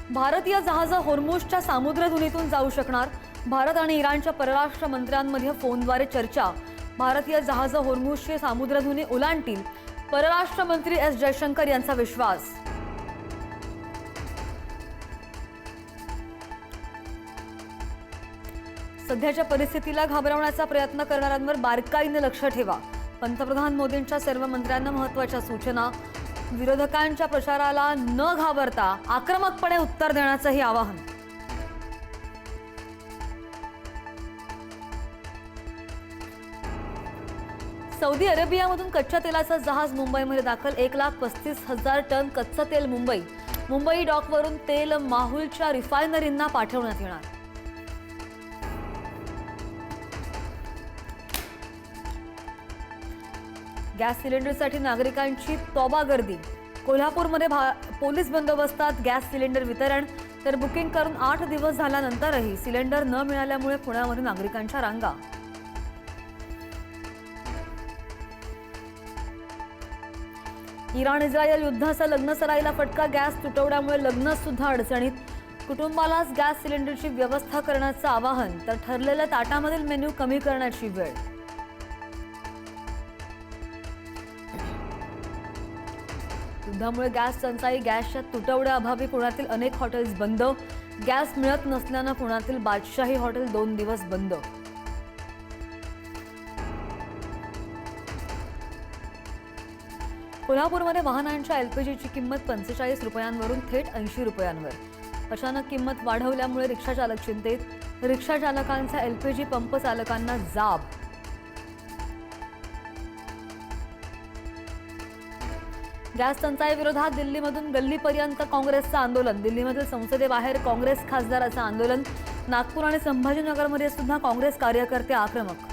भारतीय जहाज होर्मुझच्या सामुद्रधुनीतून जाऊ शकणार। भारत आणि इराणच्या परराष्ट्र मंत्र्यांमध्ये फोनद्वारे चर्चा। भारतीय जहाज होर्मुझची सामुद्रधुनी ओलांडतील, परराष्ट्र मंत्री एस जयशंकर यांचा विश्वास। सध्याच्या परिस्थितीला घाबरवण्याचा प्रयत्न करणाऱ्यांवर बारकाईने लक्ष ठेवा। पंतप्रधान मोदींच्या सर्व मंत्र्यांना महत्त्वाच्या सूचना। विरोधकांच्या प्रचाराला न घाबरता आक्रमकपणे उत्तर देण्याचंही आवाहन। सौदी अरेबियामधून कच्च्या तेलाचं जहाज मुंबईमध्ये दाखल। 1,35,000 टन कच्चं तेल मुंबई डॉकवरून तेल माहुलच्या रिफायनरींना पाठवण्यात येणार। गॅस सिलेंडरसाठी नागरिकांची तौबा गर्दी। कोल्हापूरमध्ये पोलीस बंदोबस्तात गॅस सिलेंडर वितरण, तर बुकिंग करून 8 दिवस झाल्यानंतरही सिलेंडर न मिळाल्यामुळे पुण्यामध्ये नागरिकांच्या रांगा। इराण इस्रायल युद्धाचा लग्नसराईला फटका। गॅस तुटवड्यामुळे लग्न सुद्धा अडचणीत। कुटुंबालाच गॅस सिलेंडरची व्यवस्था करण्याचं आवाहन, तर ठरलेल्या ताटामधील मेन्यू कमी करण्याची वेळ। युद्धामुळे गॅस टंचाई, गॅसच्या तुटवड्याअभावी पुण्यातील अनेक हॉटेल्स बंद। गॅस मिळत नसल्यानं पुण्यातील बादशाही हॉटेल 2 दिवस बंद। कोल्हापूरमध्ये वाहनांच्या एलपीजीची किंमत 45 रुपयांवरून थेट 80 रुपयांवर। अचानक किंमत वाढवल्यामुळे रिक्षा चालक चिंतेत। रिक्षा चालकांचा एलपीजी पंप चालकांना जाब। गॅस टंचाई विरोधात दिल्लीमधून गल्लीपर्यंत काँग्रेसचं आंदोलन। दिल्लीमधील संसदेबाहेर काँग्रेस खासदाराचं आंदोलन। नागपूर आणि संभाजीनगरमध्ये सुद्धा काँग्रेस कार्यकर्ते आक्रमक।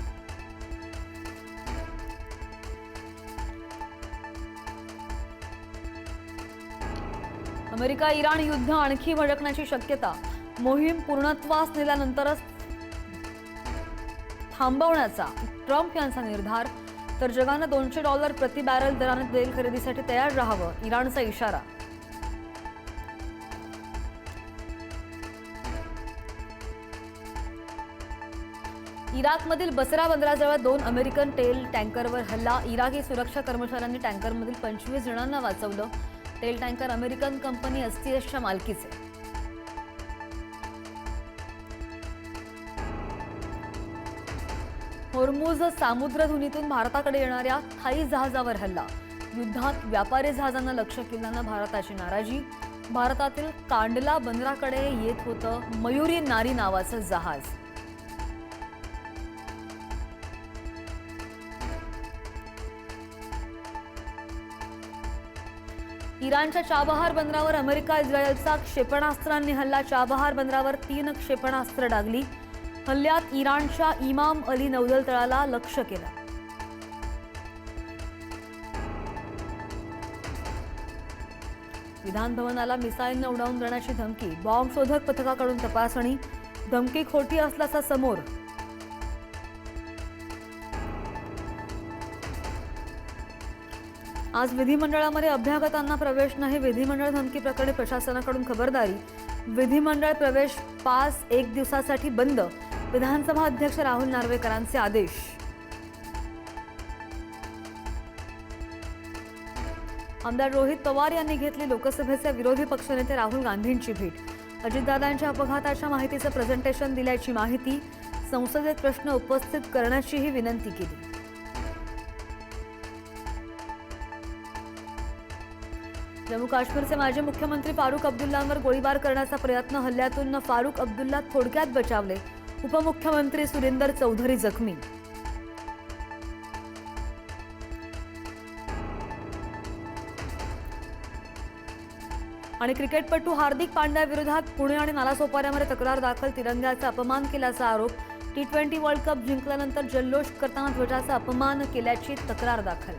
अमेरिका इराण युद्ध आणखी भडकण्याची शक्यता। मोहीम पूर्णत्वास नेल्यानंतरच थांबवण्याचा ट्रम्प यांचा निर्धार, तर जगानं $200 प्रति बॅरल दराने तेल खरेदीसाठी तयार राहावं, इराणचा इशारा। इराकमधील बसरा बंदराजवळ 2 अमेरिकन तेल टँकरवर हल्ला। इराकी सुरक्षा कर्मचाऱ्यांनी टँकरमधील 25 जणांना वाचवलं। तेल टँकर अमेरिकन कंपनी एसटीएसच्या मालकीचे। होर्मुझ सामुद्रधुनीतून भारताकडे येणाऱ्या थाई जहाजावर हल्ला। युद्धात व्यापारी जहाजांना लक्ष्य केल्यानं भारताची नाराजी। भारतातील कांडला बंदराकडे येत होतं मयुरी नारी नावाचं जहाज। इराणच्या चाबहार बंदरावर अमेरिका इस्रायलचा क्षेपणास्त्रांनी हल्ला। चाबहार बंदरावर 3 क्षेपणास्त्र डागली। हल्ल्यात इराणच्या इमाम अली नौदल तळाला लक्ष्य केलं। विधान भवनाला मिसाईलनं उडवून देण्याची धमकी। बॉम्ब शोधक पथकाकडून तपासणी। धमकी खोटी असल्याचा समोर। आज विधिमंडळामध्ये अभ्यागतांना प्रवेश नाही। विधिमंडळ धमकी प्रकरणी प्रशासनाकडून खबरदारी। विधिमंडळ प्रवेश पास 1 दिवसासाठी बंद। विधानसभा अध्यक्ष राहुल नार्वेकरांचे आदेश। आमदार रोहित पवार यांनी घेतली लोकसभेचे विरोधी पक्षनेते राहुल गांधींची भेट। अजितदादांच्या अपघाताच्या माहितीचं प्रेझेंटेशन दिल्याची माहिती। संसदेत प्रश्न उपस्थित करण्याचीही विनंती केली। जम्मू काश्मीरचे माजी मुख्यमंत्री फारुख अब्दुल्लांवर गोळीबार करण्याचा प्रयत्न। हल्ल्यातून फारुख अब्दुल्ला थोडक्यात बचावले। उपमुख्यमंत्री सुरिंदर चौधरी जखमी। आणि क्रिकेटपटू हार्दिक पांड्या विरोधात पुणे आणि नालासोपाऱ्यामध्ये तक्रार दाखल। तिरंग्याचा अपमान केल्याचा आरोप। T20 वर्ल्ड कप जिंकल्यानंतर जल्लोष करताना ध्वजाचा अपमान केल्याची तक्रार दाखल।